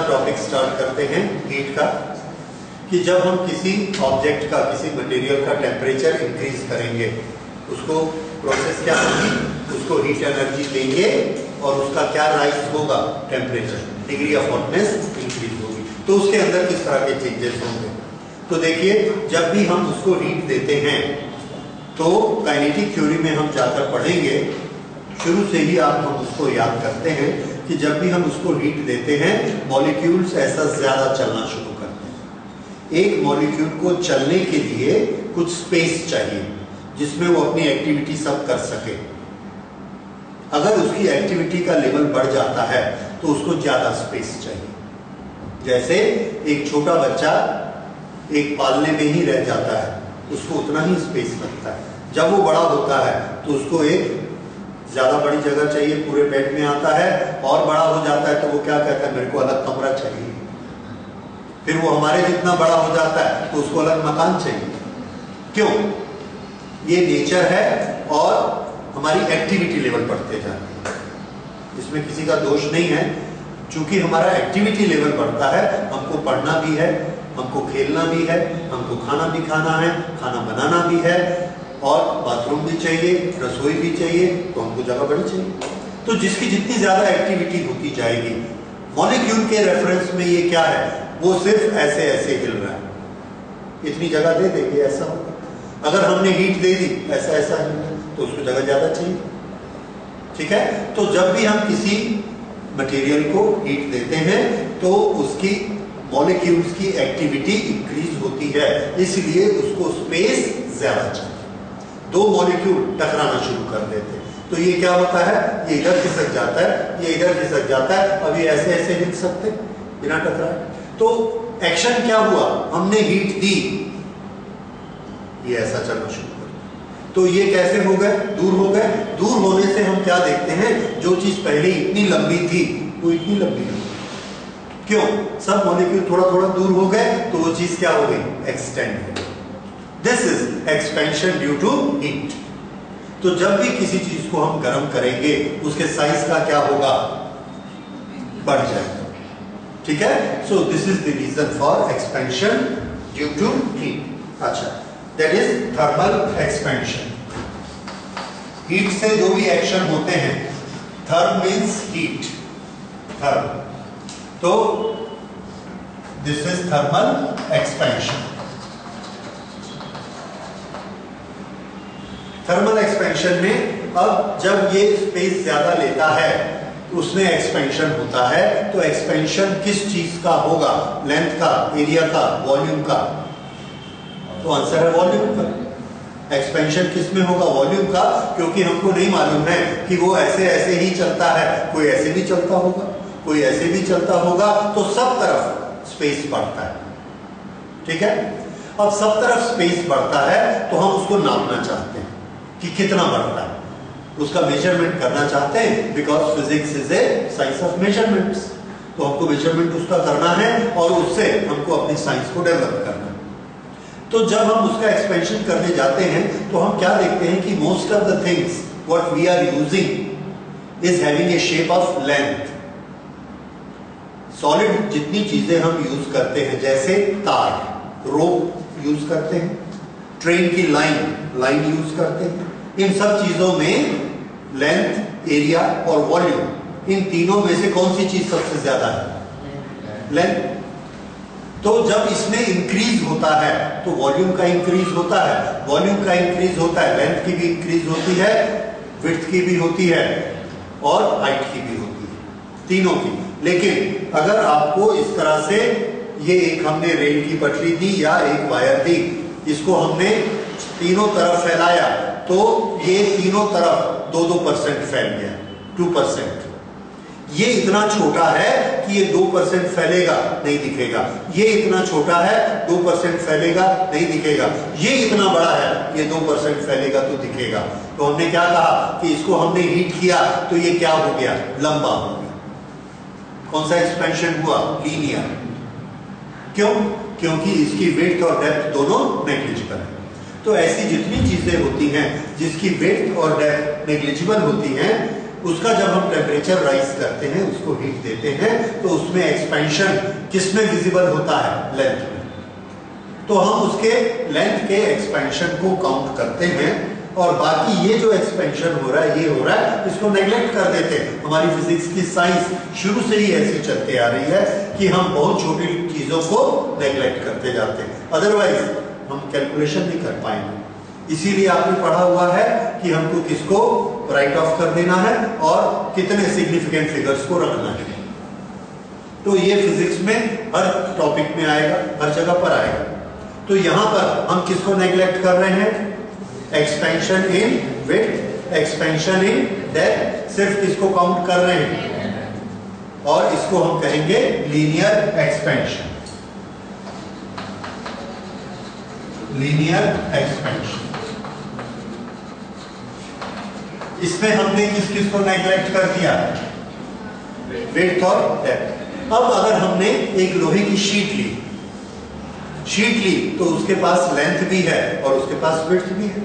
Topic start करते हैं heat का, कि जब हम किसी ऑब्जेक्ट का, किसी मटेरियल का टेम्परेचर इंक्रीज करेंगे, उसको प्रोसेस क्या होगी, उसको हीट एनर्जी देंगे और उसका क्या राइज होगा, temperature, degree of hotness increase होगी। तो उसके अंदर किस तरह के चेंजेस होंगे। तो देखिए, जब भी हम उसको हीट देते हैं तो काइनेटिक थ्योरी में हम जाकर पढ़ेंगे, शुरू से ही आप हम उसको याद करते हैं कि जब भी हम उसको हीट देते हैं मॉलिक्यूल्स ऐसा ज्यादा चलना शुरू करते हैं। एक मॉलिक्यूल को चलने के लिए कुछ स्पेस चाहिए जिसमें वो अपनी एक्टिविटी सब कर सके। अगर उसकी एक्टिविटी का लेवल बढ़ जाता है तो उसको ज्यादा स्पेस चाहिए। जैसे एक छोटा बच्चा एक पालने में ही रह जाता है, उसको उतना ही स्पेस लगता है। जब वो बड़ा होता है तो उसको एक ज्यादा बड़ी जगह चाहिए, पूरे बेड में आता है, और बड़ा हो जाता है तो वो क्या कहता है, मेरे को अलग कमरा चाहिए। फिर वो हमारे जितना बड़ा हो जाता है तो उसको अलग मकान चाहिए। क्यों? ये नेचर है और हमारी एक्टिविटी लेवल बढ़ते जाती है, इसमें किसी का दोष नहीं है। चूंकि हमारा एक्टिविटी लेवल बढ़ता है, हमको पढ़ना भी है, हमको खेलना भी है, हमको खाना भी खाना है, खाना बनाना भी है, और बाथरूम भी चाहिए, रसोई भी चाहिए, तो हमको जगह बड़ी चाहिए। तो जिसकी जितनी ज्यादा एक्टिविटी होती जाएगी, मॉलिक्यूल के रेफरेंस में ये क्या है, वो सिर्फ ऐसे ऐसे हिल रहा है, इतनी जगह दे देंगे ऐसा होगा। अगर हमने हीट दे दी ऐसा ऐसा हिल तो उसको जगह ज्यादा चाहिए। ठीक है, तो जब भी हम किसी मटेरियल को हीट देते हैं तो उसकी मॉलिक्यूल्स की एक्टिविटी इंक्रीज होती है, इसलिए उसको स्पेस ज्यादा चाहिए। दो मॉलिक्यूल टकराना शुरू कर देते हैं तो ये क्या होता है, ये इधर खिसक जाता है, ये इधर खिसक जाता है, अब ये ऐसे ऐसे हिल सकते बिना टकराए। तो एक्शन क्या हुआ, हमने हीट दी, ये ऐसा चलना शुरू कर। तो ये कैसे हो गए, दूर हो गए। दूर होने से हम क्या देखते हैं, जो चीज पहले इतनी लंबी थी वो इतनी लंबी नहीं। क्यों? सब मॉलिक्यूल थोड़ा थोड़ा दूर हो गए तो वो चीज क्या हो गई, एक्सटेंड हो गई। This is expansion due to heat. तो जब भी किसी चीज को हम गर्म करेंगे उसके साइज का क्या होगा, बढ़ जाएगा। ठीक है, so this is the reason for expansion due to heat. अच्छा, that is thermal expansion. Heat से जो भी एक्शन होते हैं, थर्म मीन्स हीट, थर्म, तो this is thermal expansion. Thermal expansion में अब जब ये स्पेस ज्यादा लेता है उसमें एक्सपेंशन होता है। तो एक्सपेंशन किस चीज का होगा, लेंथ का, एरिया का, वॉल्यूम का? तो आंसर है वॉल्यूम का। एक्सपेंशन किस में होगा, वॉल्यूम का, क्योंकि हमको नहीं मालूम है कि वो ऐसे ऐसे ही चलता है, कोई ऐसे भी चलता होगा, कोई ऐसे भी चलता होगा, तो सब तरफ स्पेस बढ़ता है। ठीक है, अब सब तरफ स्पेस बढ़ता है तो हम उसको नापना चाहते हैं कि कितना बढ़ता है, उसका मेजरमेंट करना चाहते हैं, because physics is a science of measurements. तो हमको मेजरमेंट उसका करना है और उससे हमको अपनी साइंस को डेवलप करना है। तो जब हम उसका एक्सपेंशन करने जाते हैं तो हम क्या देखते हैं कि most of the things what we are using is having a shape of length. Solid जितनी चीजें हम यूज करते हैं, जैसे तार, रोप यूज करते हैं, ट्रेन की लाइन यूज करते हैं, इन सब चीजों में लेंथ, एरिया और वॉल्यूम, इन तीनों में से कौन सी चीज सबसे ज्यादा है, लेंथ। तो जब इसमें इंक्रीज होता है तो वॉल्यूम का इंक्रीज होता है, वॉल्यूम का इंक्रीज होता है, लेंथ की भी इंक्रीज होती है, विड्थ की भी होती है और हाइट की भी होती है, तीनों की। लेकिन अगर आपको इस तरह से, ये एक हमने रेल की पटरी दी या एक वायर दी, इसको हमने तीनों तरफ फैलाया तो ये तीनों तरफ 2% फैल गया, 2%। ये इतना छोटा है कि ये 2% फैलेगा, नहीं दिखेगा। ये इतना छोटा है, 2% फैलेगा, नहीं दिखेगा। ये इतना बड़ा है, ये 2% फैलेगा तो दिखेगा। तो हमने क्या कहा कि इसको हमने हीट किया तो ये क्या हो गया, लंबा हो गया। कौन सा एक्सपेंशन हुआ, लीनियर। क्यों? क्योंकि इसकी विड्थ और डेप्थ दोनों नेग्लिजिबल है। तो ऐसी जितनी चीजें होती हैं जिसकी विड्थ और डेप्थ नेग्लिजिबल होती हैं, उसका जब हम टेम्परेचर राइज करते हैं, उसको हीट देते हैं, तो उसमें एक्सपेंशन किसमें विजिबल होता है? लेंथ में। तो हम उसके लेंथ के एक्सपेंशन को काउंट करते हैं, और बाकी ये जो एक्सपेंशन हो रहा है, ये हो रहा है, इसको नेग्लेक्ट कर देते हैं। हमारी फिजिक्स की साइंस शुरू से ही ऐसी चलते आ रही है कि हम बहुत छोटी चीजों को नेग्लेक्ट करते जाते हैं, अदरवाइज हम कैलकुलेशन नहीं कर पाएंगे। इसीलिए आपने पढ़ा हुआ है कि हमको किसको राइट ऑफ कर देना है और कितने सिग्निफिकेंट फिगर्स को रखना है। तो ये फिजिक्स में हर टॉपिक में आएगा, हर जगह पर आएगा। तो यहां पर हम किसको नेग्लेक्ट कर रहे हैं? Expansion in width, expansion in depth, सिर्फ किसको काउंट कर रहे हैं? और इसको हम कहेंगे लीनियर एक्सपेंशन। Linear expansion. इसमें हमने किस किस को नेग्लेक्ट कर दिया? विड्थ और डेप्थ। अब अगर हमने एक लोहे की शीट ली तो उसके पास लेंथ भी है और उसके पास विड्थ भी है।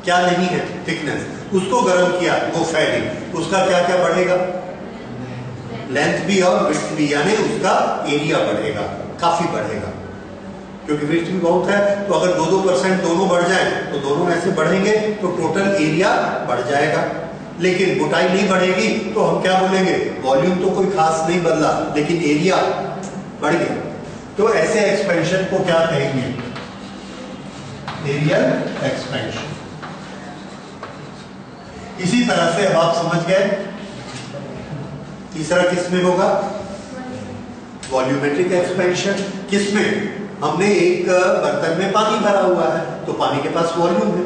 क्या नहीं है? थिकनेस। उसको गर्म किया, वो फैली, उसका क्या क्या बढ़ेगा? लेंथ भी और विड्थ भी, यानी उसका एरिया बढ़ेगा, काफी बढ़ेगा, क्योंकि विड्थ भी बहुत है। तो अगर 2-2% दोनों बढ़ जाए तो दोनों ऐसे बढ़ेंगे तो टोटल एरिया बढ़ जाएगा। लेकिन मोटाई नहीं बढ़ेगी तो हम क्या बोलेंगे? वॉल्यूम तो कोई खास नहीं बदला, लेकिन एरिया बढ़ गया। तो ऐसे एक्सपेंशन को क्या कहेंगे? Areal expansion. इसी तरह से अब आप समझ गए तीसरा किसमें होगा? Volumetric expansion. किसमें? हमने एक बर्तन में पानी भरा हुआ है, तो पानी के पास वॉल्यूम है,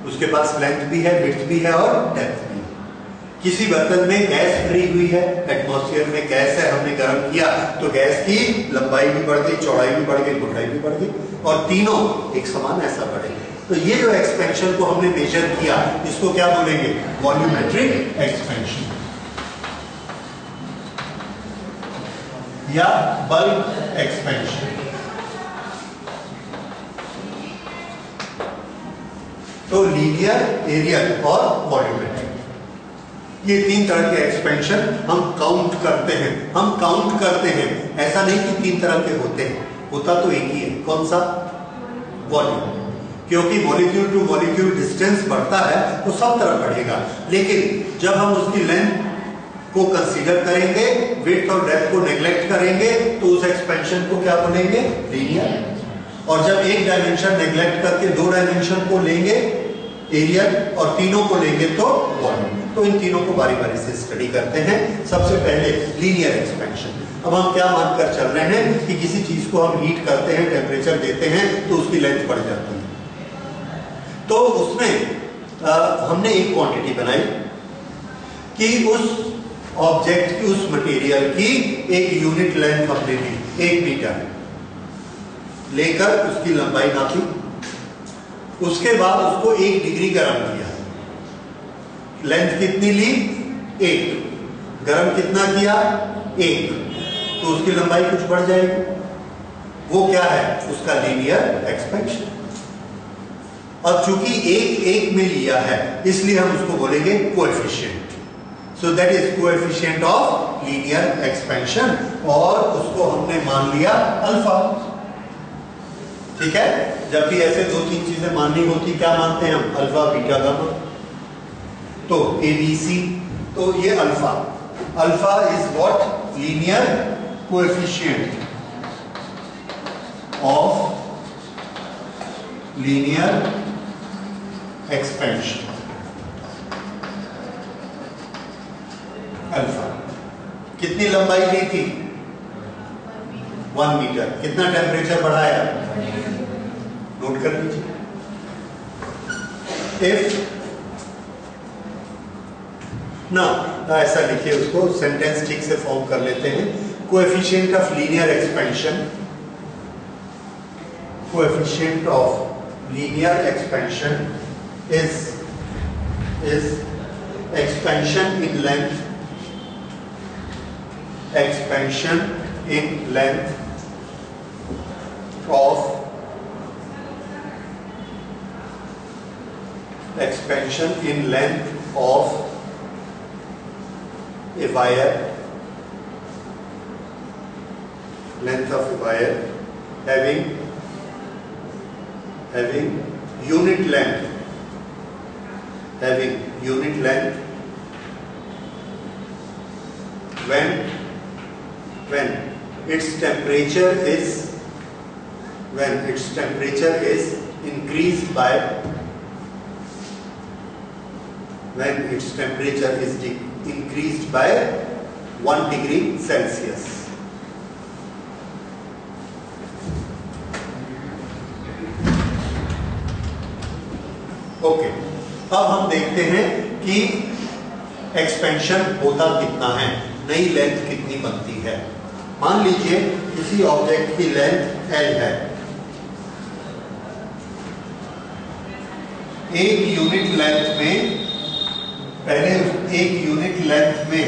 उसके पास लेंथ भी है, विड्थ भी है और डेप्थ भी है। किसी बर्तन में गैस भरी हुई है, एटमॉस्फेयर में गैस है, हमने गर्म किया तो गैस की लंबाई भी बढ़ गई, चौड़ाई भी बढ़ गई, मोटाई भी बढ़ गई, और तीनों एक समान ऐसा बढ़ेंगे। तो ये जो एक्सपेंशन को हमने मेजर किया, इसको क्या बोलेंगे? वॉल्यूमेट्रिक एक्सपेंशन या बल्क एक्सपेंशन। तो लीनियर, एरियल और वॉल्यूमेट्रिक, ये तीन तरह के एक्सपेंशन हम काउंट करते हैं। हम काउंट करते हैं, ऐसा नहीं कि तीन तरह के होते हैं, होता तो एक ही है। कौन सा? वॉल्यूम। क्योंकि मॉलिक्यूल टू मॉलिक्यूल डिस्टेंस बढ़ता है तो सब तरफ बढ़ेगा, लेकिन जब हम उसकी लेंथ को कंसीडर करेंगे, विड्थ और डेप्थ को नेग्लेक्ट करेंगे, तो उस एक्सपेंशन को क्या बोलेंगे? लीनियर। और जब एक डायमेंशन नेग्लेक्ट करके दो डायमेंशन को लेंगे, एरियल, और तीनों को लेंगे तो वॉल्यूम। तो इन तीनों को बारी बारी से स्टडी करते हैं। सबसे पहले लीनियर एक्सपेंशन। अब हम क्या मानकर चल रहे हैं कि किसी चीज को हम हीट करते हैं, टेम्परेचर देते हैं, तो उसकी लेंथ बढ़ जाती है। तो उसमें हमने एक क्वांटिटी बनाई कि उस ऑब्जेक्ट की, उस मटेरियल की एक यूनिट लेंथ हमने ली, 1 मीटर लेकर उसकी लंबाई नापी। उसके बाद उसको 1 डिग्री गर्म किया। लेंथ कितनी ली? 1। गर्म कितना किया? 1। तो उसकी लंबाई कुछ बढ़ जाएगी। वो क्या है? उसका लीनियर एक्सपेंशन। और चूंकि 1 में लिया है, इसलिए हम उसको बोलेंगे coefficient. So that is coefficient of linear expansion, और उसको हमने मान लिया अल्फा। ठीक है? जब भी ऐसे 2-3 चीजें माननी होती, क्या मानते हैं हम? Alpha, beta, gamma. तो ABC, तो ये alpha. Alpha is what? Linear coefficient of linear expansion. Alpha. कितनी लंबाई ली थी? 1 मीटर। कितना टेम्परेचर बढ़ाया? नोट कर लीजिए। इफ ना, ऐसा लिखिए उसको, सेंटेंस ठीक से फॉर्म कर लेते हैं। Coefficient of linear expansion, coefficient of linear expansion is expansion in length, expansion in length of expansion in length of a wire, length of a wire having unit length when its temperature is increased by 1 degree Celsius. Okay, अब हम देखते हैं कि expansion होता कितना है, नई length कितनी बनती है। मान लीजिए किसी ऑब्जेक्ट की लेंथ L है, एक यूनिट लेंथ में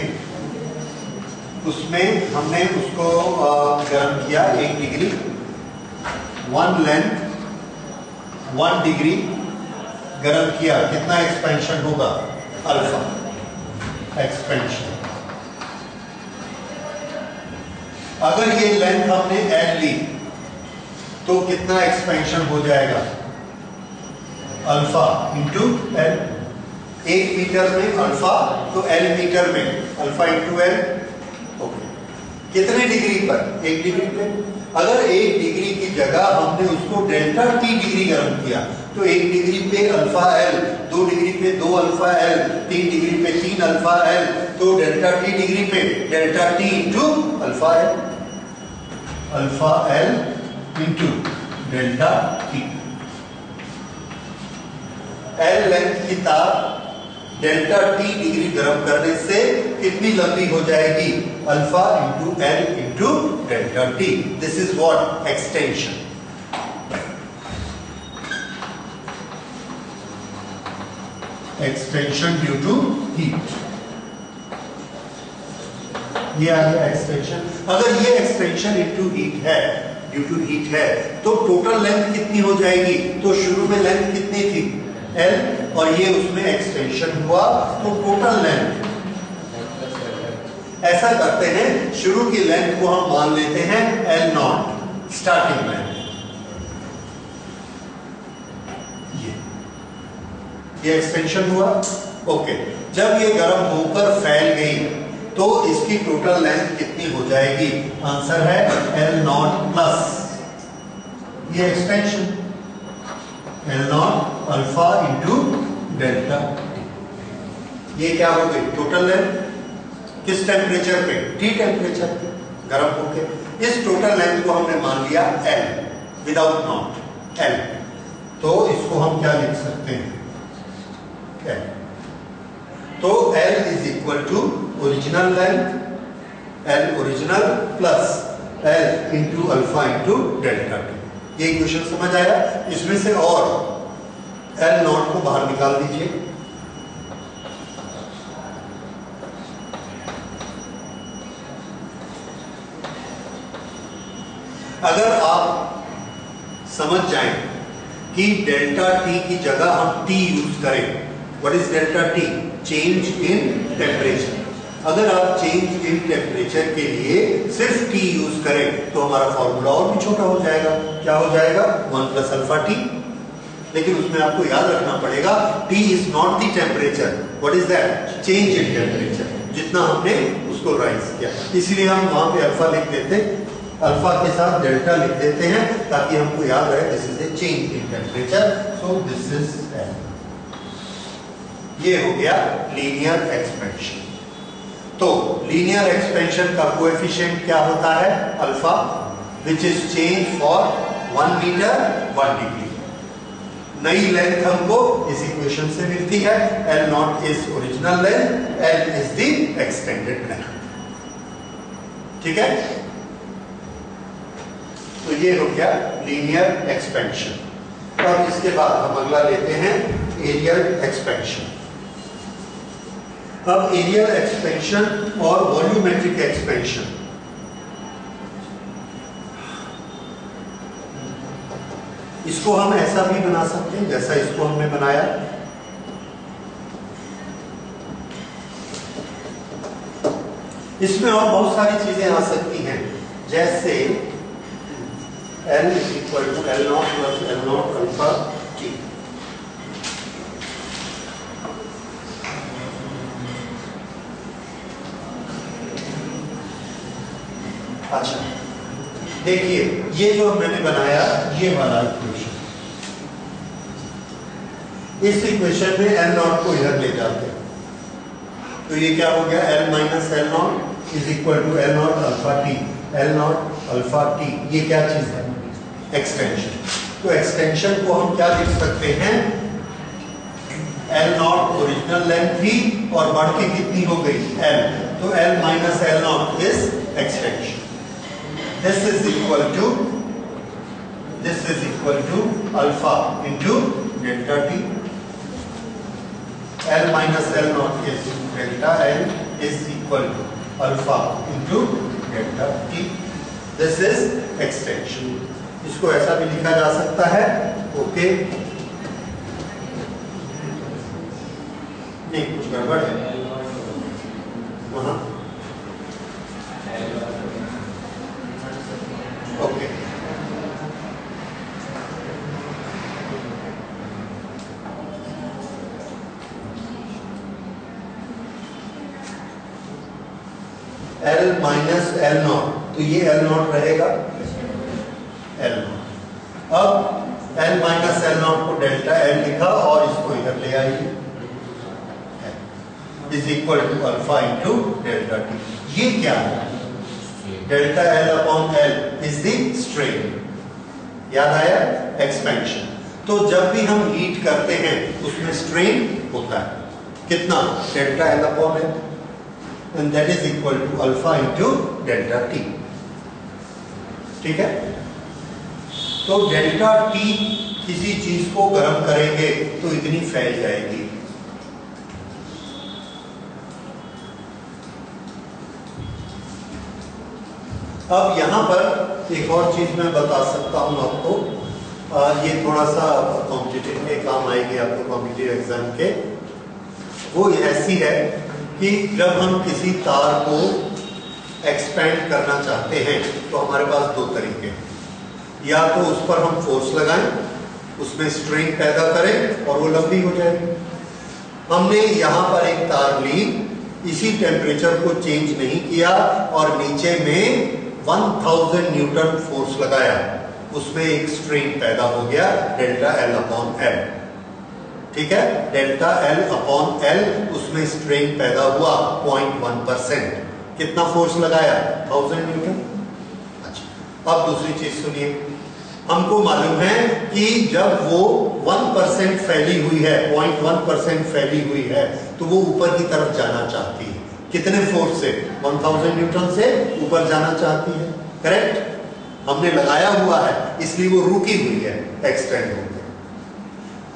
उसमें हमने उसको गर्म किया 1 डिग्री, 1 डिग्री गर्म किया, कितना एक्सपेंशन होगा? Alpha expansion. अगर ये लेंथ हमने L ली तो कितना एक्सपेंशन हो जाएगा? Alpha into L। 1 मीटर में अल्फा तो L मीटर में अल्फा इंटू L। ओके, कितने डिग्री पर? 1 डिग्री पे। अगर 1 डिग्री की जगह हमने उसको डेल्टा टी डिग्री गर्म किया तो 1 डिग्री पे अल्फा L, 2 डिग्री पे 2 अल्फा L, 3 डिग्री पे 3 अल्फा L, तो डेल्टा टी डिग्री पे delta T into alpha L into delta T. L length की तार डेल्टा टी डिग्री गर्म करने से कितनी लंबी हो जाएगी? Alpha into L into delta T. This is what? Extension. Extension due to heat. ये आ गया एक्सटेंशन। अगर ये एक्सटेंशन ड्यू टू हीट है तो टोटल लेंथ कितनी हो जाएगी? तो शुरू में लेंथ कितनी थी? L, और ये उसमें एक्सटेंशन हुआ तो टोटल लेंथ। ऐसा करते हैं, शुरू की लेंथ को हम मान लेते हैं L0, स्टार्टिंग लेंथ। ये एक्सटेंशन हुआ। ओके, जब ये गर्म होकर फैल गई तो इसकी टोटल लेंथ कितनी हो जाएगी? आंसर है L0 प्लस ये extension, L0 alpha into delta T. ये क्या हो गई? Total length. किस टेम्परेचर पे? टी टेम्परेचर पे गर्म होके। इस टोटल लेंथ को हमने मान लिया L विदाउट नॉट L, तो इसको हम क्या लिख सकते हैं? L। तो L is equal to original length, L original plus L into alpha into delta T. ये इक्वेशन समझ आया? इसमें से और L0 को बाहर निकाल दीजिए। अगर आप समझ जाएं कि डेल्टा टी की जगह हम T यूज करें, what is delta T? Change in temperature. अगर आप चेंज इन टेम्परेचर के लिए सिर्फ T यूज करें तो हमारा फॉर्मूला और भी छोटा हो जाएगा। क्या हो जाएगा? 1 प्लस अल्फा टी। लेकिन उसमें आपको याद रखना पड़ेगा T is not the temperature, what is that? Change in temperature, जितना हमने उसको राइज किया। इसलिए हम वहां पे अल्फा लिख देते, अल्फा के साथ डेल्टा लिख देते हैं ताकि हमको याद रहे this is a change in temperature, so this is L। ये हो गया लीनियर एक्सपेंशन। तो लीनियर एक्सपेंशन का कोएफिशिएंट क्या होता है? Alpha, which is change for 1 metre 1 degree. नई लेंथ हमको इस इक्वेशन से मिलती है। L0 is original length, L is the extended length. ठीक है, तो ये हो गया लीनियर एक्सपेंशन। और इसके बाद हम अगला लेते हैं एरियल एक्सपेंशन। अब एरियल एक्सपेंशन और वॉल्यूमेट्रिक एक्सपेंशन, इसको हम ऐसा भी बना सकते हैं जैसा इसको हमने बनाया। इसमें और बहुत सारी चीजें आ सकती हैं, जैसे L equal to L0 plus L0 alpha T। अच्छा देखिए, ये जो मैंने बनाया ये वाला इक्वेशन, इस इक्वेशन में L0 को इधर ले जाते हैं, तो ये क्या हो गया, L minus L0 is equal to L0 alpha T. L0 alpha T ये क्या चीज है, एक्सटेंशन। तो एक्सटेंशन को हम क्या लिख सकते हैं, L0 ओरिजिनल लेंथ थी और बढ़ के कितनी हो गई L, तो L minus L0 is extension. This is equal to alpha into delta t. L minus L0 is delta L is equal to alpha into delta t. This is extension. इसको ऐसा भी लिखा जा सकता है, ओके। नहीं कुछ गड़बड़ है वहां, ओके। L माइनस L0, तो ये L0 रहेगा, L0। अब L माइनस L0 को डेल्टा L लिखा और इसको इधर ले आइए, is equal to alpha into delta T. ये क्या है, delta L upon L is the strain, याद आया, एक्सपेंशन। तो जब भी हम हीट करते हैं उसमें स्ट्रेन होता है, कितना, delta L upon L, and that is equal to alpha into delta T. ठीक है, तो डेल्टा टी किसी चीज को गर्म करेंगे तो इतनी फैल जाएगी, अब यहां पर एक और चीज मैं बता सकता हूं आपको, ये थोड़ा सा कॉम्पिटिटिव में काम आएगी आपको, कॉम्पिटिटिव एग्जाम के। वो ऐसी है कि जब हम किसी तार को एक्सपेंड करना चाहते हैं तो हमारे पास दो तरीके हैं, या तो उस पर हम फोर्स लगाएं, उसमें स्ट्रेन पैदा करें और वो लंबी हो जाएगी। हमने यहाँ पर एक तार ली, इसी टेम्परेचर को चेंज नहीं किया और नीचे में 1000 न्यूटन फोर्स लगाया, उसमें एक स्ट्रेन पैदा हो गया डेल्टा L अपॉन L। ठीक है, डेल्टा L अपॉन L, उसमें स्ट्रेन पैदा हुआ 0.1%। कितना फोर्स लगाया, 1000 न्यूटन। अच्छा, अब दूसरी चीज सुनिए, हमको मालूम है कि जब वो 1% फैली हुई है, 0.1% फैली हुई है, तो वो ऊपर की तरफ जाना चाहती है, कितने फोर्स से, 1000 न्यूटन से ऊपर जाना चाहती है, करेक्ट। हमने लगाया हुआ है इसलिए वो रुकी हुई है, एक्सटेंड हो गई।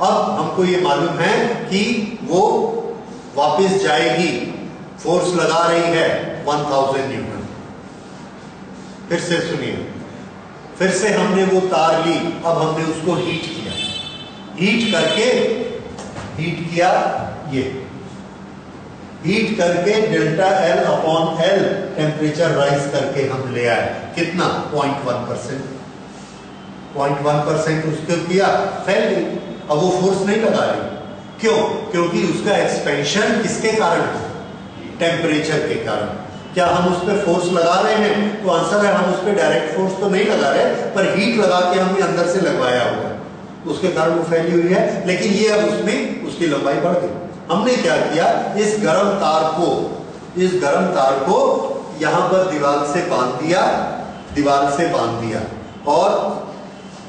अब हमको ये मालूम है कि वो वापस जाएगी, फोर्स लगा रही है 1000 न्यूटन। फिर से सुनिए, फिर से हमने वो तार ली, अब हमने उसको हीट किया, हीट करके, हीट किया, ये हीट करके delta L upon L temperature rise करके हम ले आए, कितना, 0.1%। 0.1% उसको किया, फैल गई, अब वो फोर्स नहीं लगा रही, क्यों, क्योंकि उसका एक्सपेंशन किसके कारण है, टेम्परेचर के कारण। क्या हम उस पर फोर्स लगा रहे हैं, तो आंसर है हम उस पर डायरेक्ट फोर्स तो नहीं लगा रहे, पर हीट लगा के हमने अंदर से लगवाया हुआ है, उसके कारण वो फैली हुई है, लेकिन ये अब उसमें उसकी लंबाई बढ़ गई। हमने क्या किया, इस गर्म तार को यहां पर दीवार से बांध दिया और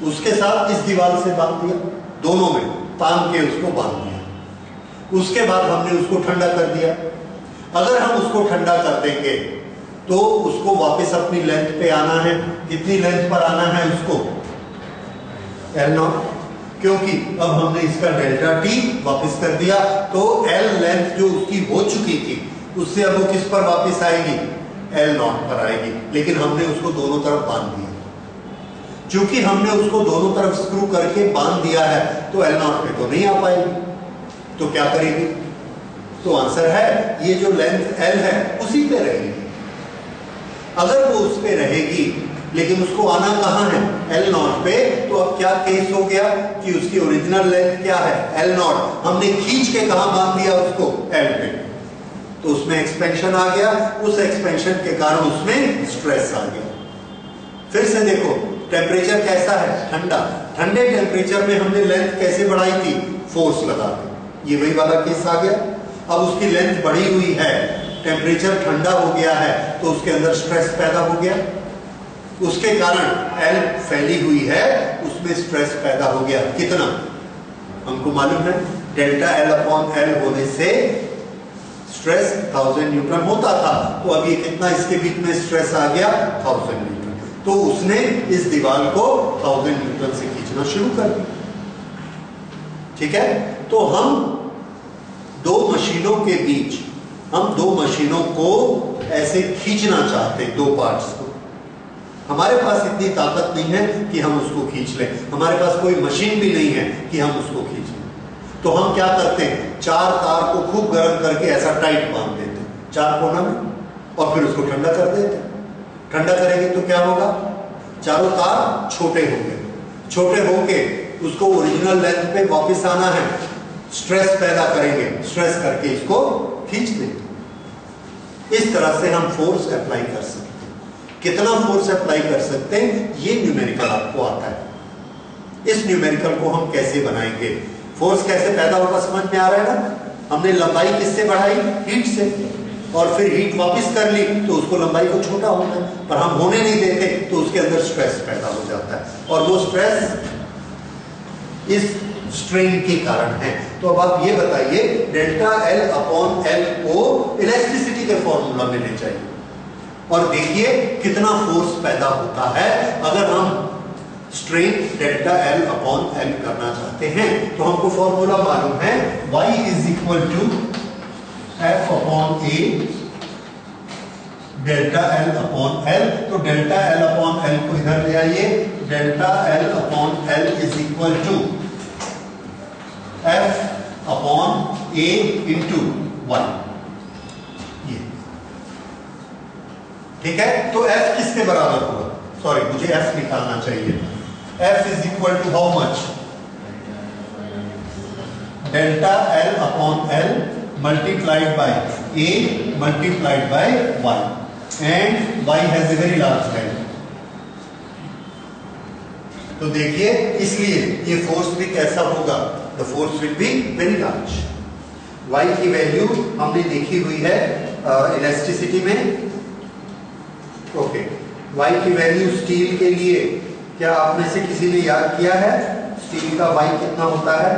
उसके साथ इस दीवार से बांध दिया, दोनों में तान के उसको बांध दिया। उसके बाद हमने उसको ठंडा कर दिया। अगर हम उसको ठंडा कर देंगे तो उसको वापस अपनी लेंथ पे आना है, कितनी लेंथ पर आना है उसको, L0, क्योंकि अब हमने इसका डेल्टा T वापस कर दिया, तो L लेंथ जो उसकी हो चुकी थी उससे अब वो किस पर वापस आएगी, L0 पर आएगी, लेकिन हमने उसको दोनों तरफ बांध दिया। क्योंकि हमने उसको दोनों तरफ स्क्रू करके बांध दिया है तो L0 पे तो नहीं आ पाएगी, तो क्या करेगी, तो आंसर है ये जो लेंथ L है उसी पे रहेगी, अगर वो उस पे रहेगी लेकिन उसको आना कहाँ है, L0 पे, तो अब क्या केस हो गया कि उसकी ओरिजिनल लेंथ क्या है, L0, हमने खींच के कहाँ बांध दिया उसको, L पे, तो उसमें एक्सपेंशन आ गया, उस एक्सपेंशन के कारण उसमें स्ट्रेस आ गया। फिर से देखो टेम्परेचर कैसा है, ठंडा, ठंडे टेम्परेचर में हमने लेंथ कैसे बढ़ाई थी, फोर्स लगा के, ये वही वाला केस आ गया। अब उसकी लेंथ बढ़ी हुई है, टेम्परेचर ठंडा हो गया है, तो उसके अंदर स्ट्रेस पैदा हो गया, उसके कारण L फैली हुई है, उसमें स्ट्रेस पैदा हो गया। कितना हमको मालूम है, डेल्टा L अपॉन L होने से स्ट्रेस 1000 न्यूटन होता था, तो अब ये कितना इसके बीच में स्ट्रेस आ गया, 1000 न्यूटन। तो उसने इस दीवार को 1000 न्यूटन से खींचना शुरू कर दिया। ठीक है, तो हम दो मशीनों के बीच, हम दो मशीनों को ऐसे खींचना चाहते हैं, दो पार्ट्स को। हमारे पास इतनी ताकत नहीं है कि हम उसको खींच लें, हमारे पास कोई मशीन भी नहीं है कि हम उसको खींच लें। तो हम क्या करते हैं, चार तार को खूब गर्म करके ऐसा टाइट बांध देते हैं चार कोना में, और फिर उसको ठंडा कर देते हैं। ठंडा करेंगे तो क्या होगा, चारों तार छोटे होंगे, छोटे होके उसको ओरिजिनल लेंथ पे वापस आना है, स्ट्रेस पैदा करेंगे, स्ट्रेस करके इसको खींच देंगे। इस तरह से हम फोर्स अप्लाई कर सकते हैं। कितना फोर्स अप्लाई कर सकते हैं, ये न्यूमेरिकल आपको आता है। इस न्यूमेरिकल को हम कैसे बनाएंगे, फोर्स कैसे पैदा होगा, समझ में आ रहा है ना। हमने लंबाई किससे बढ़ाई, हीट से, और फिर हीट वापस कर ली तो उसको लंबाई को छोटा होना है, पर हम होने नहीं देते तो उसके अंदर स्ट्रेस पैदा हो जाता है, और वो स्ट्रेस इस स्ट्रेन के कारण है। तो अब आप ये बताइए, डेल्टा L अपॉन L को इलेक्ट्रिसिटी के फॉर्मूला में ले जाइए और देखिए कितना फोर्स पैदा होता है अगर हम strain delta L upon L करना चाहते हैं। तो हमको फॉर्मूला मालूम है, y is equal to F upon A delta L upon L। तो डेल्टा L अपॉन L को इधर ले आइए, delta L upon L is equal to F upon A into 1। ठीक है, तो F किसके बराबर होगा, सॉरी मुझे F निकालना चाहिए। F is equal to how much, delta L upon L multiplied by A multiplied by Y, and Y has a very large value. तो देखिए, इसलिए ये फोर्स भी कैसा होगा, the force will be very large. Y की value हमने देखी हुई है इलास्टिसिटी में। ओके, Y की वैल्यू स्टील के लिए, क्या आप में से किसी ने याद किया है स्टील का Y कितना होता है?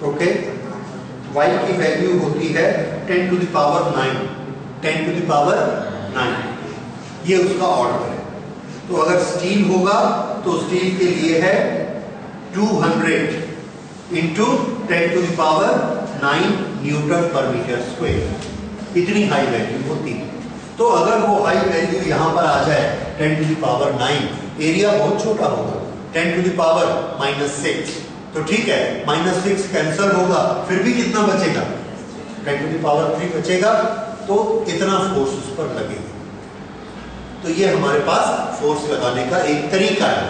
ओके, Y की वैल्यू होती है 10 to the power 9, 10 to the power 9, ये उसका ऑर्डर है। तो अगर स्टील होगा तो स्टील के लिए है 200 into 10 to the power 9 newton per metre square, इतनी हाई वैल्यू होती है। तो अगर वो हाई वैल्यू यहां पर आ जाए 10 टू द पावर 9, एरिया बहुत छोटा होगा, 10 टू द पावर -6, तो ठीक है, -6 कैंसिल होगा, फिर भी कितना बचेगा, 10 टू द पावर 3 बचेगा। तो इतना फोर्स उस पर लगेगा। तो ये हमारे पास फोर्स लगाने का एक तरीका है,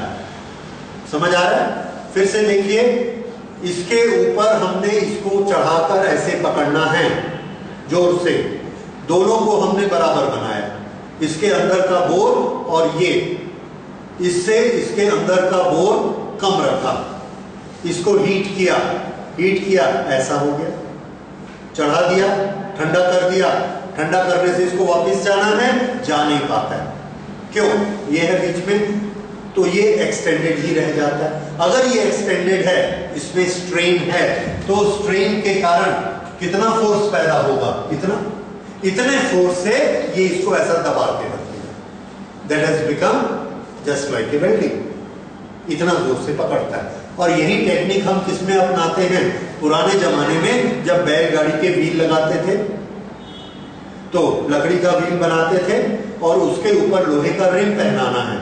समझ आ रहा है। फिर से देखिए, इसके ऊपर हमने इसको चढ़ाकर ऐसे पकड़ना है जोर से, दोनों को हमने बराबर बनाया, इसके अंदर का बोर और ये, इससे इसके अंदर का बोर कम रखा, इसको हीट किया, ऐसा हो गया, चढ़ा दिया, ठंडा कर दिया, ठंडा करने से इसको वापस जाना है, जा नहीं पाता है, क्यों, ये है बीच में, तो ये एक्सटेंडेड ही रह जाता है। अगर ये एक्सटेंडेड है, इसमें स्ट्रेन है, तो स्ट्रेन के कारण कितना फोर्स पैदा होगा, इतने फोर्स से ये इसको ऐसा दबा के रख देगा, that has become just like a welding, इतना जोर से पकड़ता है। और यही टेक्निक हम किसमें अपनाते हैं, पुराने जमाने में जब बैलगाड़ी के व्हील लगाते थे तो लकड़ी का व्हील बनाते थे और उसके ऊपर लोहे का रिम पहनाना है,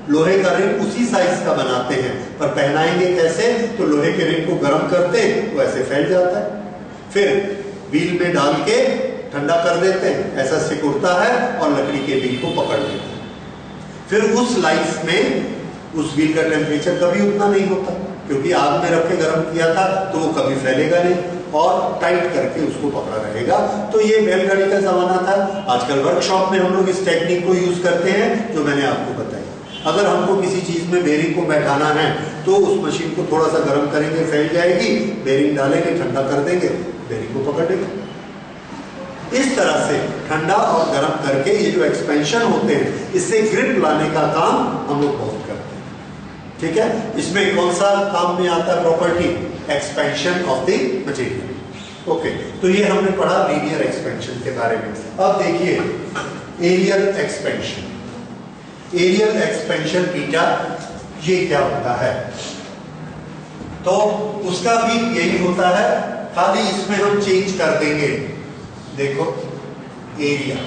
लोहे का रिम उसी साइज का बनाते हैं, पर पहनाएंगे कैसे, तो लोहे के रिम को गर्म करते तो ऐसे फैल जाता है, फिर व्हील में डाल के ठंडा कर देते हैं, ऐसा सिकुड़ता है और लकड़ी के व्हील को पकड़ लेते हैं। फिर उस लाइफ में उस व्हील का टेम्परेचर कभी उतना नहीं होता, क्योंकि आग में रख के गर्म किया था तो वो कभी फैलेगा नहीं और टाइट करके उसको पकड़ा रहेगा। तो ये बैलगाड़ी का जमाना था। आजकल वर्कशॉप में हम लोग इस टेक्निक को यूज करते हैं जो मैंने आपको बताई। अगर हमको किसी चीज में बेरिंग को बैठाना है तो उस मशीन को थोड़ा सा गर्म करेंगे, फैल जाएगी, बेरिंग डालेंगे, ठंडा कर देंगे, बेरिंग को पकड़ लेंगे। इस तरह से ठंडा और गर्म करके ये जो एक्सपेंशन होते हैं, इससे ग्रिप लाने का काम हम लोग बहुत करते हैं। ठीक है, इसमें कौन सा काम में आता है property? Expansion of the material. Okay, तो ये हमने पढ़ा लीनियर एक्सपेंशन के बारे में। अब देखिए areal expansion. Areal expansion beta, ये क्या होता है? तो उसका भी यही होता है, खाली इसमें हम चेंज कर देंगे। देखो एरिया,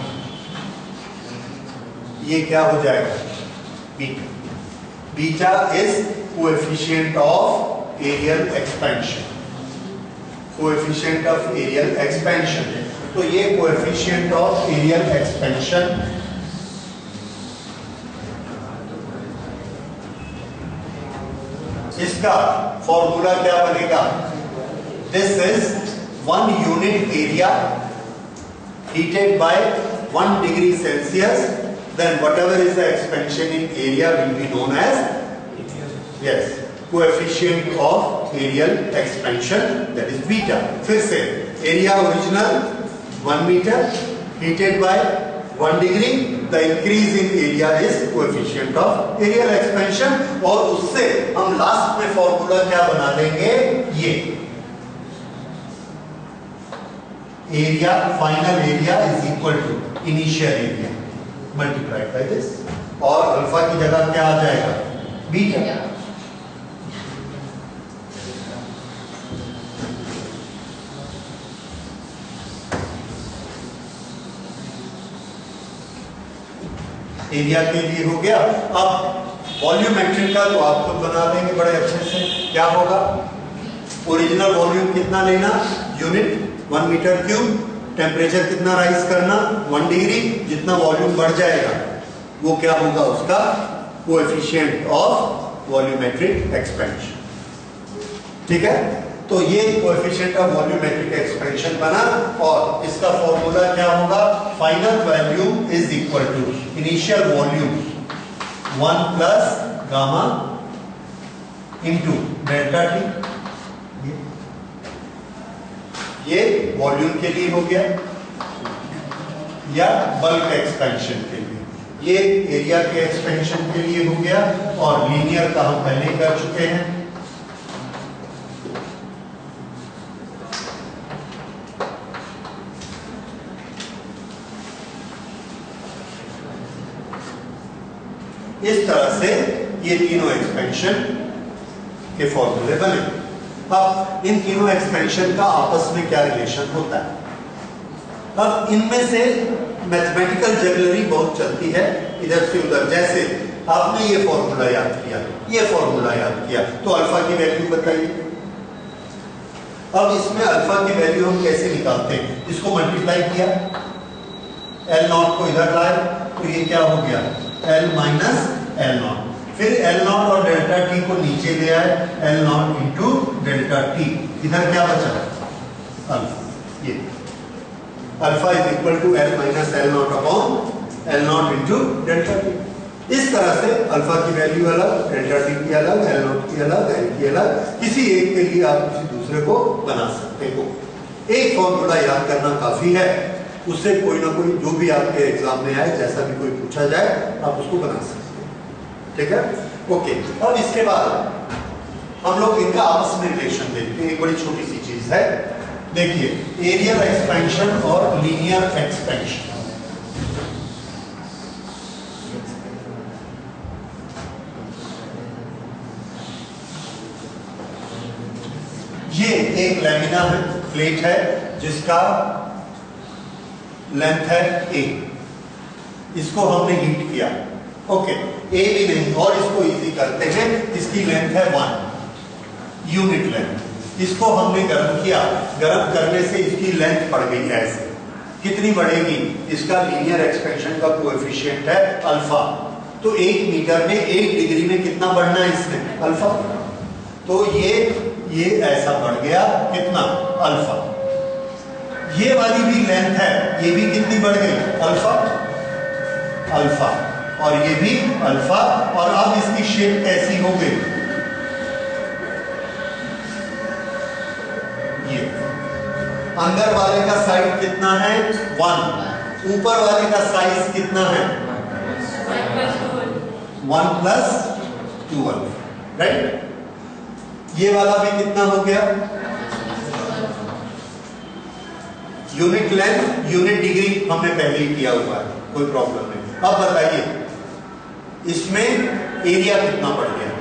ये क्या हो जाएगा? Beta. Beta is coefficient of areal expansion. Coefficient of areal expansion, तो ये कोएफिशिएंट ऑफ एरियल एक्सपेंशन इसका फॉर्मूला क्या बनेगा? This is 1 unit area heated by 1 degree Celsius, then whatever is the expansion in area will be known as coefficient of aerial expansion, that is beta. फिर से area original 1 meter heated by 1 degree, the increase in area is coefficient of aerial expansion, और उससे हम last में formula क्या बना लेंगे? ये area, final area is equal to initial area multiplied by this, और अल्फा की जगह क्या आ जाएगा? बीटा। एरिया के लिए हो गया। अब वॉल्यूमेट्रिक का तो आप खुद बना देंगे बड़े अच्छे से। क्या होगा? ओरिजिनल वॉल्यूम कितना लेना? Unit 1 metre cube. टेम्परेचर कितना राइज करना? 1 डिग्री। जितना वॉल्यूम बढ़ जाएगा वो क्या होगा? उसका कोएफिशिएंट ऑफ वॉल्यूमेट्रिक एक्सपेंशन। ठीक है, तो ये कोएफिशिएंट ऑफ वॉल्यूमेट्रिक एक्सपेंशन बना, और इसका फॉर्मूला क्या होगा? Final volume is equal to initial volume 1 plus gamma into delta T. ये वॉल्यूम के लिए हो गया, या बल्क एक्सपेंशन के लिए, ये एरिया के एक्सपेंशन के लिए हो गया, और लीनियर का हम पहले कर चुके हैं। इस तरह से ये तीनों एक्सपेंशन के फॉर्मूले बने। अब इन तीनों एक्सपेंशन का आपस में क्या रिलेशन होता है? अब इनमें से मैथमेटिकल जगलरी बहुत चलती है इधर से उधर। जैसे आपने ये फॉर्मूला याद किया, ये फॉर्मूला याद किया, तो अल्फा की वैल्यू बताइए। अब इसमें अल्फा की वैल्यू हम कैसे निकालते हैं? इसको मल्टीप्लाई किया, एल नॉट को इधर लाए, तो ये क्या हो गया? L minus L nought. फिर एल नॉट और डेल्टा टी को नीचे ले आए, L nought into delta T. इधर क्या बचा? अल्फा। ये alpha is equal to L minus L nought upon L nought into delta T. इस तरह से अल्फा की वैल्यू अलग, डेल्टा टी की अलग, एल नॉट की अलग, एल की अलग, किसी एक के लिए आप किसी दूसरे को बना सकते हो। एक फॉर्मूला याद करना काफी है, उससे कोई ना कोई जो भी आपके एग्जाम में आए, जैसा भी कोई पूछा जाए, आप उसको बना सकते हैं। ठीक है, ओके। अब इसके बाद हम लोग इनका आपस में रिलेशन देखते हैं। एक बड़ी छोटी सी चीज है, देखिए एरियल एक्सपेंशन और लीनियर एक्सपेंशन। ये एक लैमिना है, प्लेट है, जिसका लेंथ है ए। इसको हमने हीट किया, ओके। ए भी नहीं, और इसको इजी करते हैं, इसकी लेंथ है 1 यूनिट लेंथ। इसको हमने गर्म किया, गर्म करने से इसकी लेंथ बढ़ गई ऐसे। कितनी बढ़ेगी? इसका लीनियर एक्सपेंशन का कोएफिशिएंट है अल्फा। तो 1 मीटर में 1 डिग्री में कितना बढ़ना है इसमें? अल्फा। तो ये ऐसा बढ़ गया कितना? अल्फा। ये वाली भी लेंथ है, ये भी कितनी बढ़ गई? अल्फा, अल्फा, और ये भी अल्फा। और अब इसकी शेप कैसी हो गई? ये अंदर वाले का साइड कितना है? 1। ऊपर वाले का साइज कितना है? 1+2, राइट। ये वाला भी कितना हो गया? यूनिट लेंथ यूनिट डिग्री हमने पहले ही किया हुआ है, कोई प्रॉब्लम नहीं। अब बताइए इसमें एरिया कितना बढ़ गया?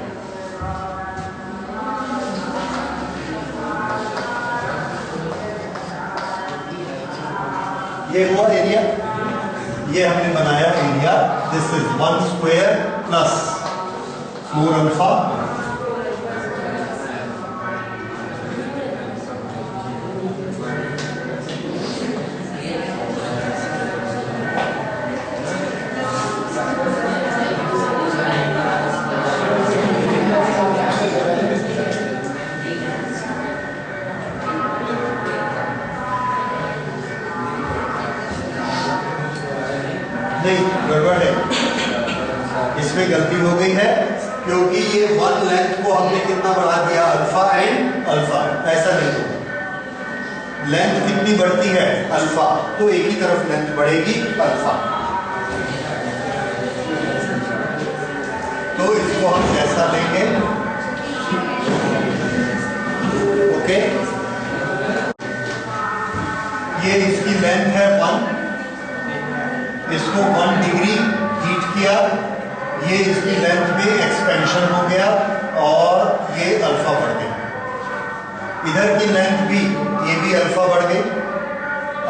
ये हुआ एरिया, ये हमने बनाया area. This is 1 square plus 4 alpha गलती हो गई है क्योंकि ये 1 लेंथ को हमने कितना बढ़ा दिया? Alpha and alpha. ऐसा नहीं होगा। लेंथ कितनी बढ़ती है? अल्फा। तो एक ही तरफ लेंथ बढ़ेगी अल्फा। तो इसको हम ऐसा लेंगे, ओके। ये इसकी लेंथ है 1, इसको 1 डिग्री हीट किया, ये इसकी लेंथ में एक्सपेंशन हो गया और ये अल्फा बढ़ गई। इधर की लेंथ भी, ये भी अल्फा बढ़ गई,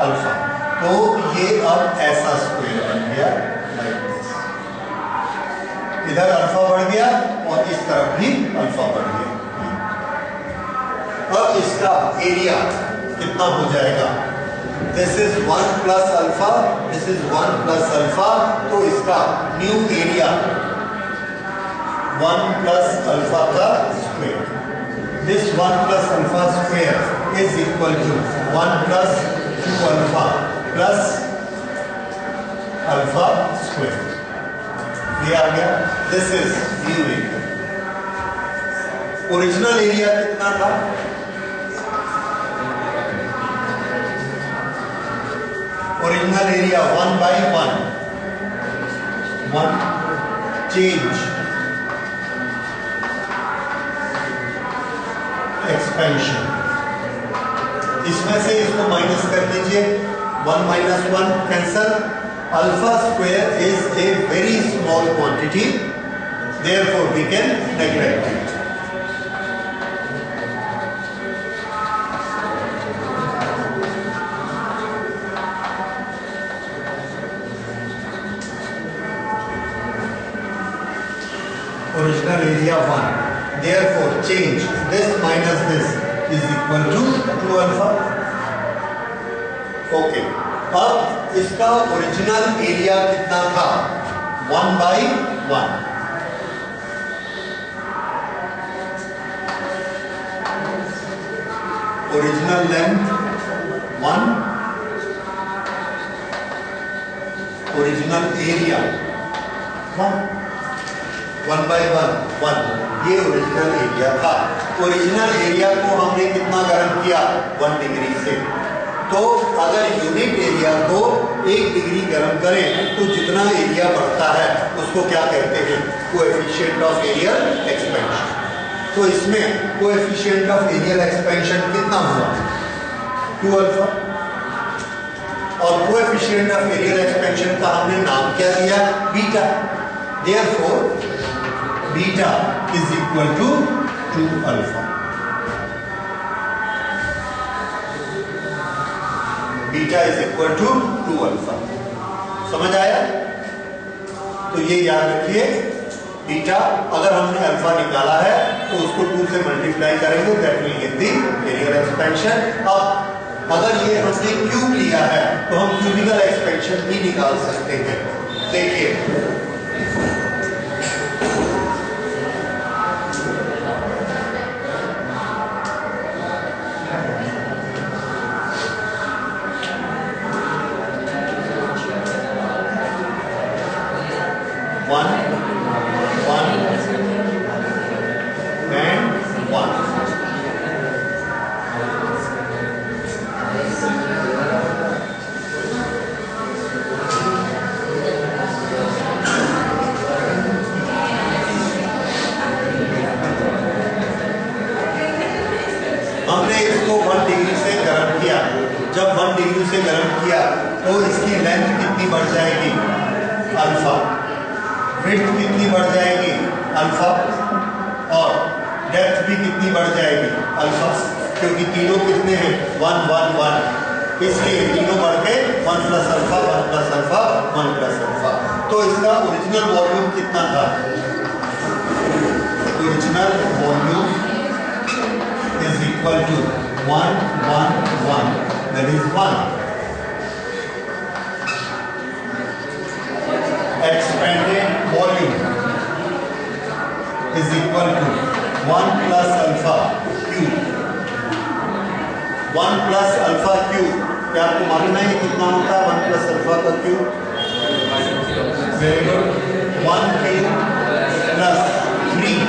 अल्फा। तो ये अब ऐसा स्क्वायर बन गया, लाइक दिस। इधर अल्फा बढ़ गया और इस तरफ भी अल्फा बढ़ गया। अब इसका एरिया कितना हो जाएगा? This is 1 plus alpha, this is 1 plus alpha. तो इसका न्यू एरिया 1 प्लस अल्फा का square. This 1 plus alpha square is equal to 1 plus 2 alpha plus alpha square. ये आ गया। This is new area. Original area कितना था? Original area 1/1 change expansion. इसमें से इसको माइनस कर दीजिए, 1 - 1 cancel. Alpha square is a very small quantity, therefore we can neglect it. Original area 1. Therefore, change this minus this is equal to 2 alpha. Okay. अब इसका original area कितना था? 1/1. Original length 1, original area 1, 1/1, 1। ये original area था। Original area को हमने कितना गर्म किया? 1 डिग्री से। तो अगर यूनिट एरिया को 1 डिग्री गर्म करें तो जितना एरिया बढ़ता है उसको क्या कहते हैं? Coefficient of areal expansion. तो इसमें कोएफिशिएंट ऑफ एरियल एक्सपेंशन कितना हुआ? 2 अल्फा। और कोएफिशिएंट ऑफ एरियल एक्सपेंशन का हमने नाम क्या दिया? Beta. Therefore beta is equal to 2 alpha. Beta is equal to 2 alpha. समझ आया? तो ये याद रखिए, बीटा अगर हमने अल्फा निकाला है तो उसको 2 से मल्टीप्लाई करेंगे, that will give the areal expansion. अब अगर ये हमने क्यूब लिया है तो हम क्यूबिकल एक्सपेंशन भी निकाल सकते हैं। देखिए हमने इसको 1 डिग्री से गर्म किया। जब 1 डिग्री से गर्म किया तो इसकी लेंथ कितनी बढ़ जाएगी, अल्फा, विड्थ कितनी बढ़ जाएगी, अल्फा, और डेप्थ भी कितनी बढ़ जाएगी, अल्फा, क्योंकि तीनों कितने हैं, 1 1 1, इसलिए तीनों बढ़ के 1 plus alpha 1 plus alpha 1 plus alpha. तो इसका ओरिजिनल वॉल्यूम कितना था, original volume is equal to 1 1 1, that is 1. Expanded volume is equal to 1 plus alpha cube. 1 plus alpha cube, क्या आपको मालूम है ये कितना होता है 1 plus alpha का cube? Very good, 1 cube plus 3,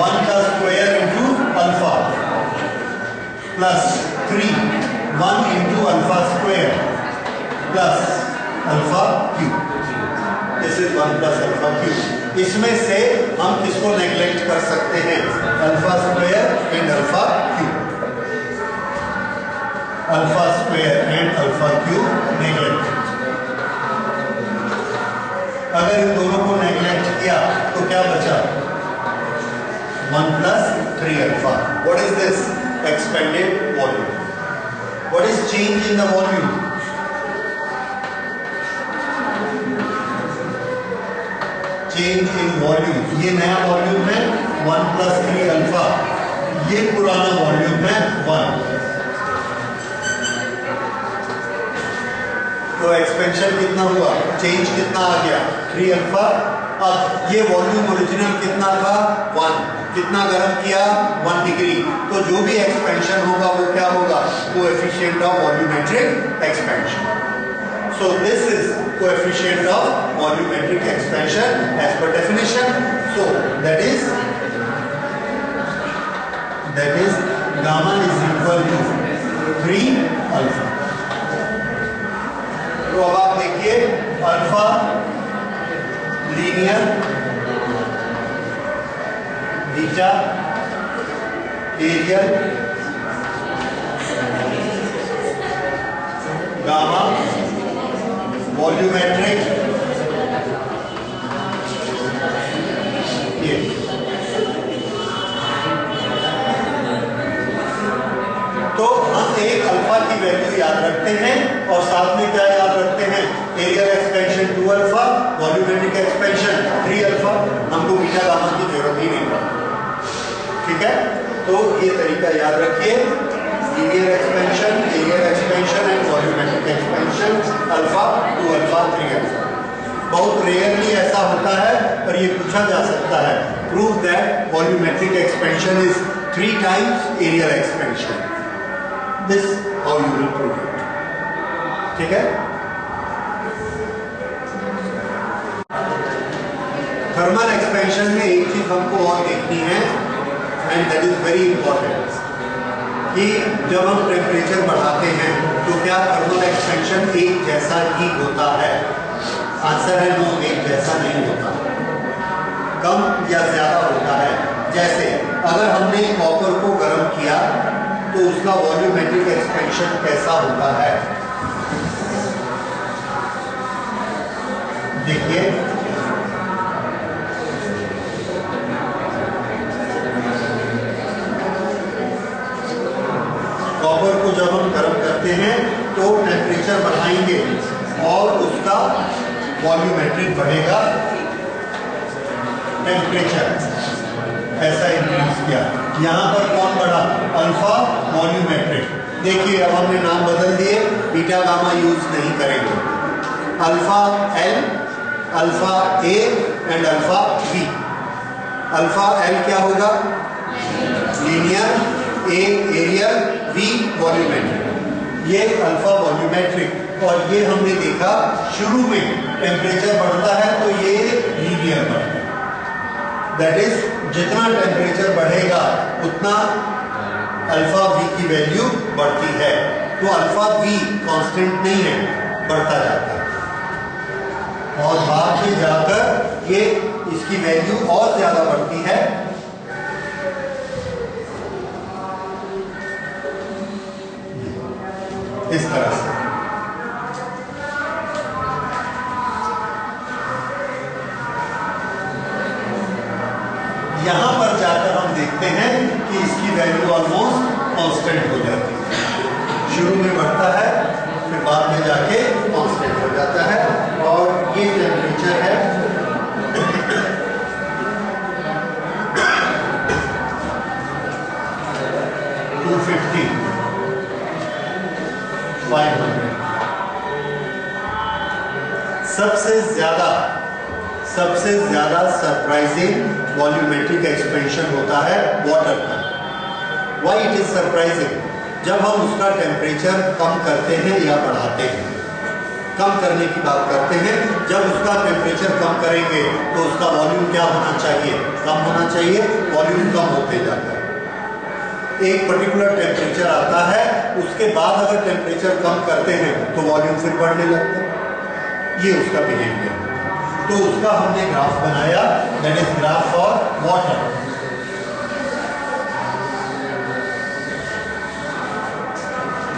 1 का square into alpha plus 3, 1 into alpha square plus alpha cube. This is 1 plus alpha cube. इसमें से हम किसको नेग्लेक्ट कर सकते हैं, alpha square and alpha cube, alpha square and alpha cube neglect. अगर इन दोनों को नेग्लेक्ट किया तो क्या बचा, 1 plus 3 alpha. What is this? Expanded volume. What is change in the volume? Change in volume. ये नया वॉल्यूम है 1 plus 3 alpha, ये पुराना वॉल्यूम है 1। तो एक्सपेंशन कितना हुआ, चेंज कितना आ गया, 3 अल्फा। अब ये वॉल्यूम ओरिजिनल कितना था, 1, कितना गर्म किया, 1 डिग्री, तो जो भी एक्सपेंशन होगा वो क्या होगा, coefficient of volumetric expansion. So this is coefficient of volumetric expansion as per definition. So that is gamma is equal to 3 alpha. तो अब आप देखिए alpha linear, beta areal, gamma volumetric, ये तो हम एक अल्फा की वैल्यू याद रखते हैं और साथ में क्या याद रखते हैं, areal expansion 2 alpha, volumetric expansion 3 alpha. हमको बीटा गामा की जरूरत ही नहीं पड़ती, ठीक है। तो ये तरीका याद रखिए, areal expansion and volumetric expansion, alpha 2 alpha 3 alpha. बहुत रेयरली ऐसा होता है पर ये पूछा जा सकता है, prove that volumetric expansion is 3 times areal expansion. This how you will prove it, ठीक है। थर्मल एक्सपेंशन में एक चीज हमको और देखनी है and that is very important, कि जब हम टेम्परेचर बढ़ाते हैं तो क्या थर्मल एक्सपेंशन एक जैसा ही होता है? आंसर है नो, एक जैसा नहीं होता, कम या ज्यादा होता है। जैसे अगर हमने कॉपर को गर्म किया तो उसका वॉल्यूमेट्रिक एक्सपेंशन कैसा होता है, देखिए कॉपर को जब हम गर्म करते हैं तो टेम्परेचर बढ़ाएंगे और उसका वॉल्यूमेट्रिक बढ़ेगा टेम्परेचर, ऐसा इंक्रीज किया। यहाँ पर कौन बढ़ा? Alpha volumetric. देखिए अब हमने नाम बदल दिए, बीटा गामा यूज नहीं करेंगे। Alpha L, alpha A and alpha B. Alpha L क्या होगा? Linear, A areal, V volumetric. ये अल्फा वॉल्यूमेट्रिक। और ये हमने देखा शुरू में टेम्परेचर बढ़ता है तो ये लीनियर बढ़ता है। दैट इज जितना टेम्परेचर बढ़ेगा उतना अल्फा वी की वैल्यू बढ़ती है। तो अल्फा वी कांस्टेंट नहीं है, बढ़ता जाता है और बाद में जाकर ये इसकी वैल्यू और ज्यादा बढ़ती है। इस तरह से यहां पर जाकर हम देखते हैं कि इसकी वैल्यू ऑलमोस्ट कांस्टेंट हो जाती है। शुरू में बढ़ता है फिर बाद में जाके कांस्टेंट हो जाता है। और ये टेम्परेचर है 250, 500। सबसे ज्यादा सरप्राइजिंग वॉल्यूमेट्रिक एक्सपेंशन होता है वाटर का। Why it is surprising? जब हम उसका टेम्परेचर कम करते हैं या बढ़ाते हैं, कम करने की बात करते हैं, जब उसका टेम्परेचर कम करेंगे तो उसका वॉल्यूम क्या होना चाहिए? कम होना चाहिए। वॉल्यूम कम होते जाता है। एक पर्टिकुलर टेम्परेचर आता है, उसके बाद अगर टेम्परेचर कम करते हैं तो वॉल्यूम फिर बढ़ने लगता है। ये उसका बिहेवियर। तो उसका हमने ग्राफ बनाया, that is graph for water.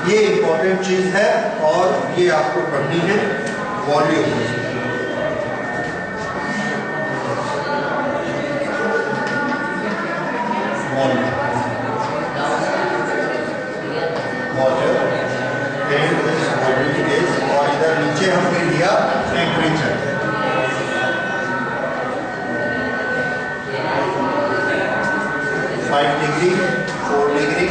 ये इंपॉर्टेंट चीज है और ये आपको पढ़नी है। Volume, water and volume is, और इधर नीचे हमने लिया टेम्परेचर। डिग्री, 4 डिग्री,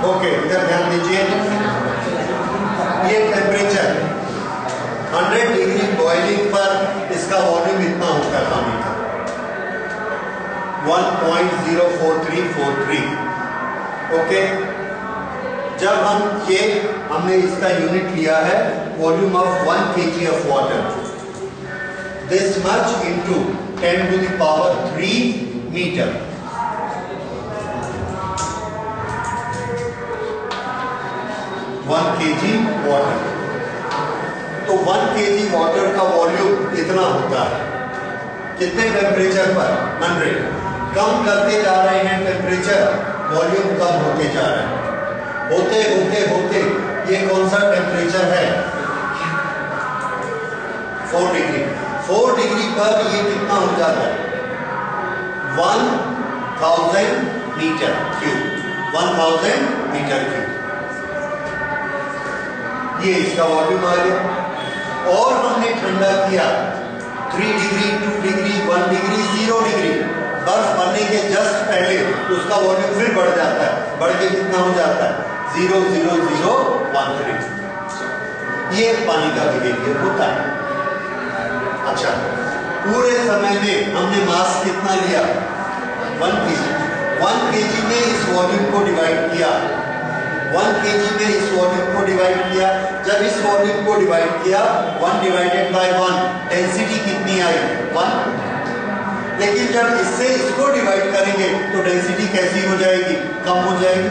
ओके, इधर ध्यान दीजिए। ये टेम्परेचर 100 डिग्री बॉइलिंग पर इसका वॉल्यूम इतना होता है पानी का, 1.04343। ओके, जब हमने इसका यूनिट लिया है volume of 1 kg of water, this much into 10 to the power 3 metre. One kg water, तो 1 kg वाटर का वॉल्यूम इतना होता है। कितने टेम्परेचर पर? 100। कम करते जा रहे हैं टेम्परेचर, वॉल्यूम कम होते जा रहा है। होते होते होते ये कौन सा टेम्परेचर है? 4 डिग्री। 4 डिग्री पर ये कितना हो जाता है? 1000 मीटर क्यूब, 1000 मीटर की। ये इसका वॉल्यूम आ गया। और हमने ठंडा किया 3 डिग्री, 2 डिग्री, 1 डिग्री, 0 डिग्री। बर्फ बनने के जस्ट पहले उसका वॉल्यूम फिर बढ़ जाता है, बढ़ के कितना हो जाता है 0.0013। ये पानी का बिहेवियर होता है। अच्छा, पूरे समय में हमने मास कितना लिया 1 kg। 1 kg में इस वॉल्यूम को डिवाइड किया, 1 kg में इस वॉल्यूम को डिवाइड किया। जब इस वॉल्यूम को डिवाइड किया 1 डिवाइडेड बाय 1, डेंसिटी कितनी आई 1। लेकिन जब इससे इसको डिवाइड करेंगे तो डेंसिटी कैसी हो जाएगी, कम हो जाएगी।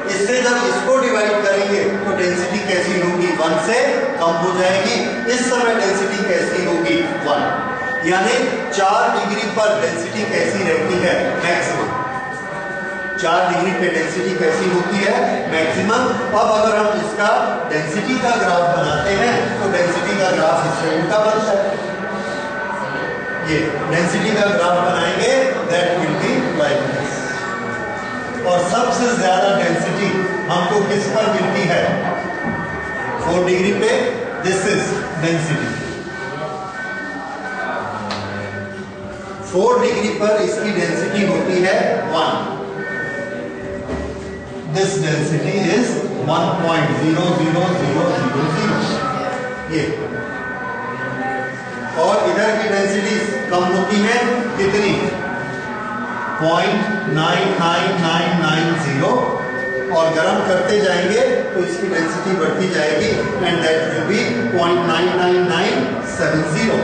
इससे जब इसको डिवाइड करेंगे तो डेंसिटी कैसी होगी 1 से कम हो जाएगी। इस समय डेंसिटी कैसी होगी 1। यानी 4 डिग्री पर डेंसिटी कैसी रहती है मैक्सिमम। 4 डिग्री पे डेंसिटी कैसी होती है मैक्सिमम। अब अगर हम इसका डेंसिटी का ग्राफ बनाते हैं तो डेंसिटी का ग्राफ इससे उल्टा बनता है। ये डेंसिटी का ग्राफ बनाएंगे that will be like this. और सबसे ज्यादा डेंसिटी हमको किस पर मिलती है 4 डिग्री पे। दिस इज डेंसिटी 4 डिग्री पर इसकी डेंसिटी होती है 1। This density is 1.00000। ये और इधर की डेंसिटी कम होती है कितनी 0.99990। और गर्म करते जाएंगे तो इसकी डेंसिटी बढ़ती जाएगी एंड दैट विल बी 0.99970।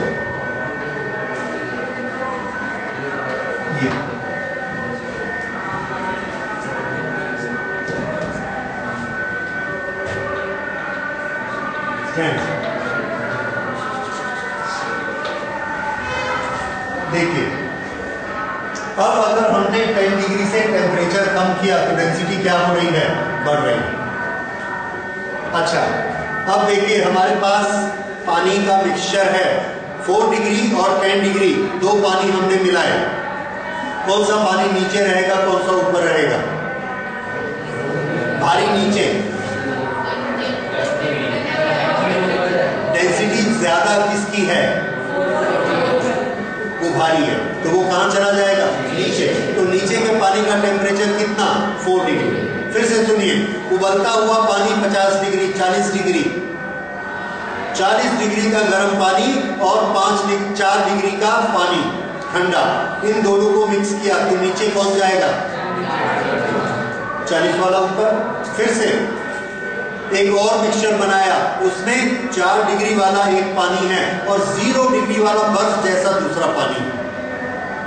ये देखिए, अब अगर हमने 10 डिग्री से टेम्परेचर कम किया तो डेंसिटी क्या हो रही है, बढ़ रही है। अच्छा, अब देखिए हमारे पास पानी का मिक्सचर है 4 डिग्री और 10 डिग्री, दो पानी हमने मिलाए। कौन सा पानी नीचे रहेगा, कौन सा ऊपर रहेगा? भारी नीचे। डेंसिटी ज्यादा किसकी है, वो भारी है, तो वो कहां चला जाएगा, नीचे। तो नीचे में पानी का टेम्परेचर कितना 4 डिग्री। फिर से सुनिए, उबलता हुआ पानी 50 डिग्री, 40 डिग्री, 40 डिग्री का गर्म पानी और 4 डिग्री का पानी ठंडा, इन दोनों को मिक्स किया तो नीचे कौन जाएगा, 40 वाला ऊपर। फिर से एक और मिक्सचर बनाया, उसमें 4 डिग्री वाला एक पानी है और 0 डिग्री वाला बर्फ जैसा दूसरा पानी है।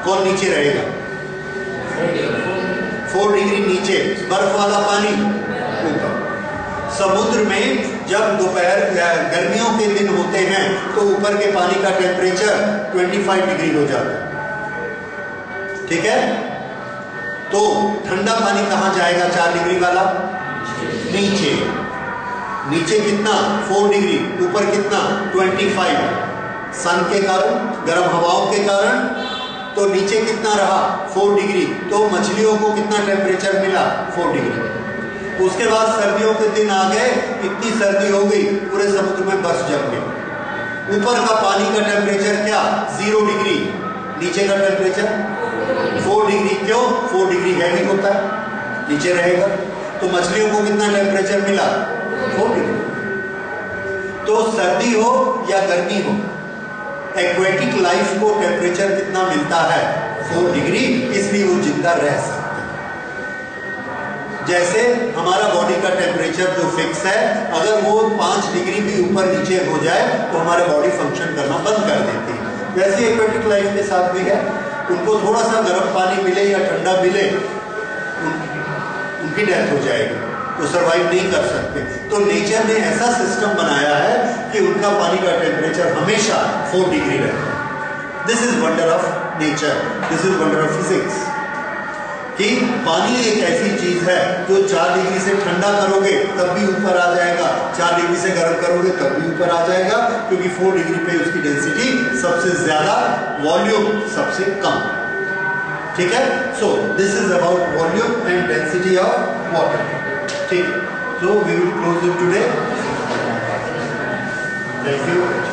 कौन नीचे रहेगा, 4 डिग्री नीचे, बर्फ वाला पानी ऊपर। समुद्र में जब दोपहर गर्मियों के दिन होते हैं तो ऊपर के पानी का टेम्परेचर 25 डिग्री हो जाता है, ठीक है। तो ठंडा पानी कहां जाएगा, 4 डिग्री वाला नीचे। नीचे कितना 4 डिग्री, ऊपर कितना 25। सन के कारण, गर्म हवाओं के कारण, तो नीचे कितना रहा 4 डिग्री। तो मछलियों को कितना टेम्परेचर मिला, 4 डिग्री। उसके बाद सर्दियों के दिन आ गए, इतनी सर्दी हो गई पूरे समुद्र में बर्फ जम गई। ऊपर का पानी का टेम्परेचर क्या, 0 डिग्री, नीचे का टेम्परेचर 4 डिग्री। क्यों, 4 डिग्री हैवी होता है, नीचे रहेगा। तो मछलियों को कितना टेम्परेचर मिला, 4 डिग्री। तो सर्दी हो या गर्मी हो, एक्वेटिक लाइफ को टेम्परेचर कितना मिलता है, 4 डिग्री, इसलिए वो जिंदा रह सकते हैं। जैसे हमारा बॉडी का टेम्परेचर जो फिक्स है, अगर वो 5 डिग्री भी ऊपर नीचे हो जाए तो हमारा बॉडी फंक्शन करना बंद कर देती है। वैसे एक्वेटिक लाइफ के साथ भी है, उनको थोड़ा सा गर्म पानी मिले या ठंडा मिले, उनकी डेथ हो जाएगी, तो सर्वाइव नहीं कर सकते। तो नेचर ने ऐसा सिस्टम बनाया है कि उनका पानी का टेम्परेचर हमेशा 4 डिग्री रहता है। This is wonder of nature, this is wonder of physics, कि पानी एक ऐसी चीज है जो 4 डिग्री से ठंडा करोगे तब भी ऊपर आ जाएगा, 4 डिग्री से गर्म करोगे तब भी ऊपर आ जाएगा, क्योंकि 4 डिग्री पे उसकी डेंसिटी सबसे ज्यादा, वॉल्यूम सबसे कम, ठीक है। So this is about volume and density of water. ठीक है, so we will close it today. Thank you.